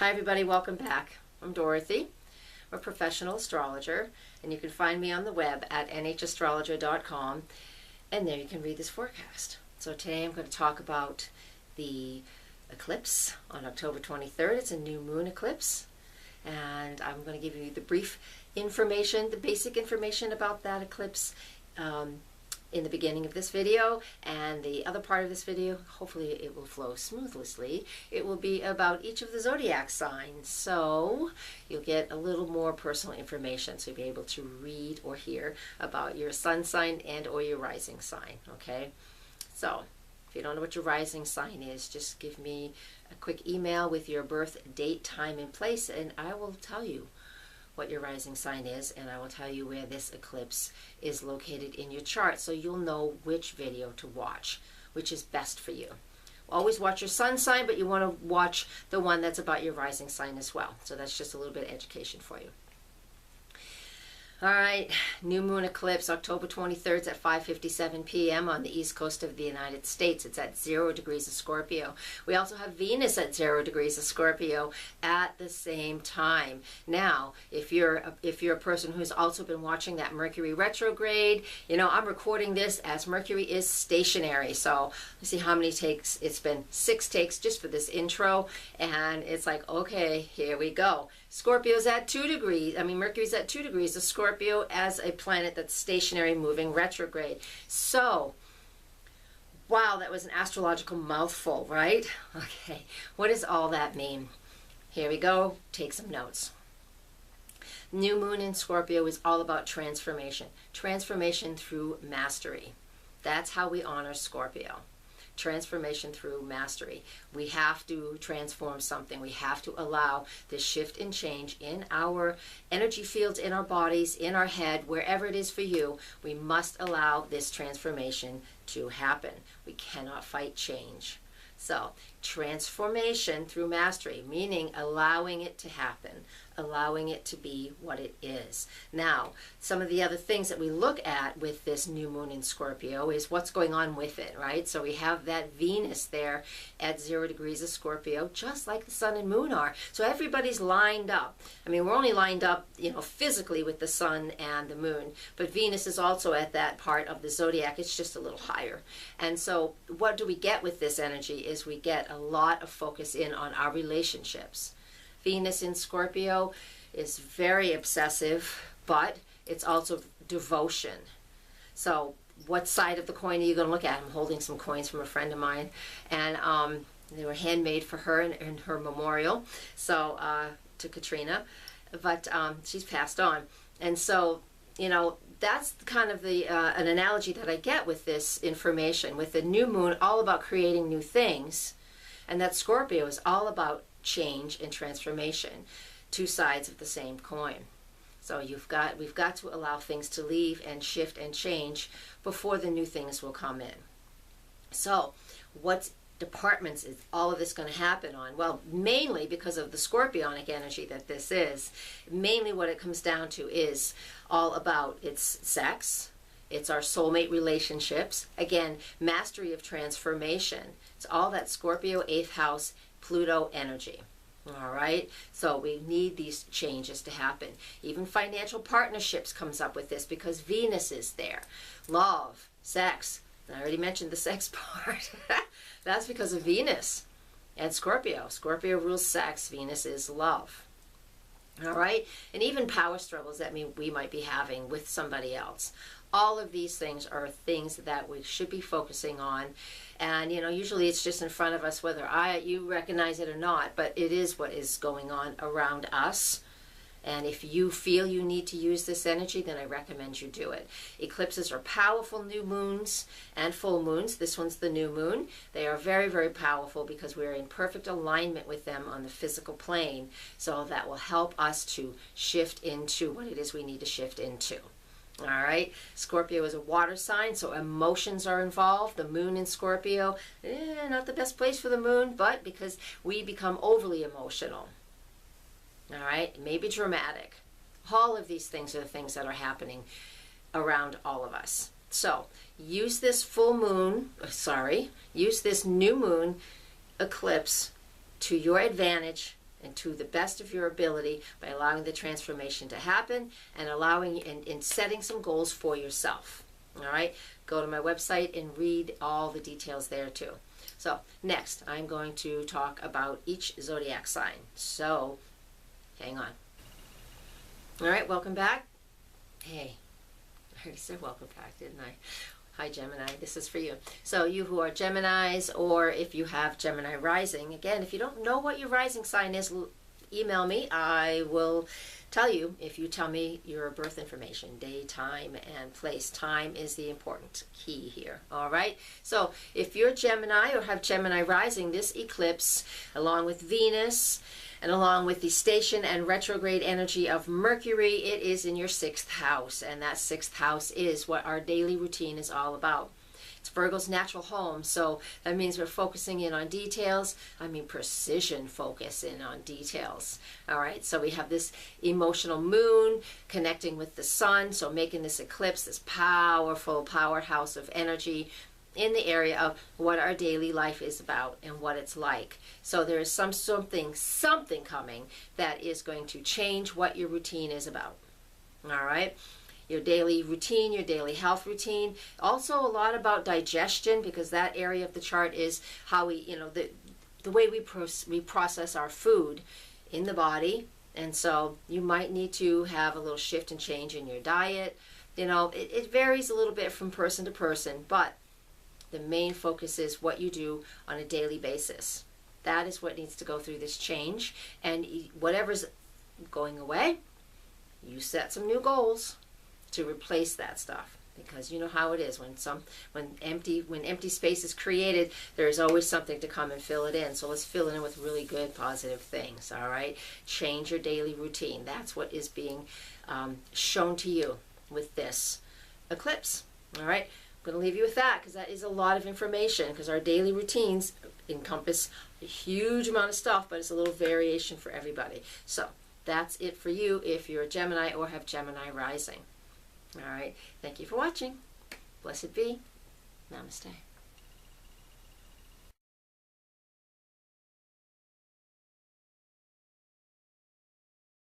Hi everybody, welcome back. I'm Dorothy. I'm a professional astrologer, and you can find me on the web at nhastrologer.com, and there you can read this forecast. So today I'm going to talk about the eclipse on October 23rd. It's a new moon eclipse, and I'm going to give you the brief information, the basic information about that eclipse in the beginning of this video, and the other part of this video, hopefully it will flow smoothly. It will be about each of the zodiac signs, so you'll get a little more personal information, so you'll be able to read or hear about your sun sign and or your rising sign. Okay, so if you don't know what your rising sign is, just give me a quick email with your birth date, time, and place, and I will tell you what your rising sign is, and I will tell you where this eclipse is located in your chart, so you'll know which video to watch, which is best for you. Always watch your sun sign, but you want to watch the one that's about your rising sign as well. So that's just a little bit of education for you. All right, new moon eclipse, October 23rd at 5:57 p.m. on the east coast of the United States. It's at 0 degrees of Scorpio. We also have Venus at 0 degrees of Scorpio at the same time. Now, if you're a person who's also been watching that Mercury retrograde, you know, I'm recording this as Mercury is stationary. So let's see how many takes. It's been 6 takes just for this intro, and it's like, okay, here we go. Scorpio's at 2 degrees. Mercury's at 2 degrees of Scorpio as a planet that's stationary, moving retrograde. So, wow, that was an astrological mouthful, right? Okay, what does all that mean? Here we go. Take some notes. New moon in Scorpio is all about transformation. Transformation through mastery. That's how we honor Scorpio. Transformation through mastery. We have to transform something. We have to allow this shift and change in our energy fields, in our bodies, in our head, wherever it is for you. We must allow this transformation to happen. We cannot fight change. So, transformation through mastery, meaning allowing it to happen, allowing it to be what it is. Now, some of the other things that we look at with this new moon in Scorpio is what's going on with it, right? So we have that Venus there at 0 degrees of Scorpio, just like the sun and moon are. So everybody's lined up. We're only lined up, physically with the sun and the moon, but Venus is also at that part of the zodiac. It's just a little higher. And so what do we get with this energy is we get a lot of focus in on our relationships. Venus in Scorpio is very obsessive, but it's also devotion. So what side of the coin are you going to look at? I'm holding some coins from a friend of mine, and they were handmade for her in her memorial, so to Katrina, but she's passed on. And so, that's kind of an analogy that I get with this information, with the new moon all about creating new things, and that Scorpio is all about change and transformation, two sides of the same coin. So we've got to allow things to leave and shift and change before the new things will come in. So what departments is all of this going to happen on? Well, mainly because of the scorpionic energy that this is, mainly what it comes down to is all about its sex. It's our soulmate relationships. Again, mastery of transformation. It's all that Scorpio 8th house Pluto energy. All right, so we need these changes to happen. Even financial partnerships comes up with this because Venus is there. Love, sex. I already mentioned the sex part. That's because of Venus and Scorpio. Scorpio rules sex. Venus is love. All right, and even power struggles that we might be having with somebody else. All of these things are things that we should be focusing on, and usually it's just in front of us, whether you recognize it or not. But it is what is going on around us. And if you feel you need to use this energy, then I recommend you do it. Eclipses are powerful, new moons and full moons. This one's the new moon. They are very, very powerful because we're in perfect alignment with them on the physical plane. So that will help us to shift into what it is we need to shift into. All right, Scorpio is a water sign, so emotions are involved. The moon in Scorpio, not the best place for the moon, but because we become overly emotional. All right, it may be dramatic. All of these things are the things that are happening around all of us. So use this use this new moon eclipse to your advantage and to the best of your ability by allowing the transformation to happen and allowing and setting some goals for yourself. All right, go to my website and read all the details there too. So next, I'm going to talk about each zodiac sign. So hang on. All right, welcome back. Hey, I already said welcome back, didn't I? Hi Gemini, this is for you. So you who are Geminis, or if you have Gemini rising, again, if you don't know what your rising sign is, email me. I will tell you if you tell me your birth information, day, time, and place. Time is the important key here. All right. So if you're Gemini or have Gemini rising, this eclipse, along with Venus, and along with the station and retrograde energy of Mercury, it is in your 6th house. And that 6th house is what our daily routine is all about. It's Virgo's natural home, so that means we're focusing in on details. I mean precision focus in on details. All right, so we have this emotional moon connecting with the sun, so making this eclipse, this powerful powerhouse of energy in the area of what our daily life is about and what it's like. So there is something coming that is going to change what your routine is about. All right. Your daily routine, your daily health routine. Also a lot about digestion, because that area of the chart is how we, the way we process our food in the body. And so you might need to have a little shift and change in your diet. It varies a little bit from person to person, but the main focus is what you do on a daily basis. That is what needs to go through this change. And whatever's going away, you set some new goals to replace that stuff, because you know how it is when empty space is created, there's always something to come and fill it in. So let's fill it in with really good positive things. All right, change your daily routine. That's what is being shown to you with this eclipse. All right, I'm going to leave you with that, because that is a lot of information, because our daily routines encompass a huge amount of stuff, but it's a little variation for everybody. So that's it for you if you're a Gemini or have Gemini rising. All right. Thank you for watching. Blessed be. Namaste.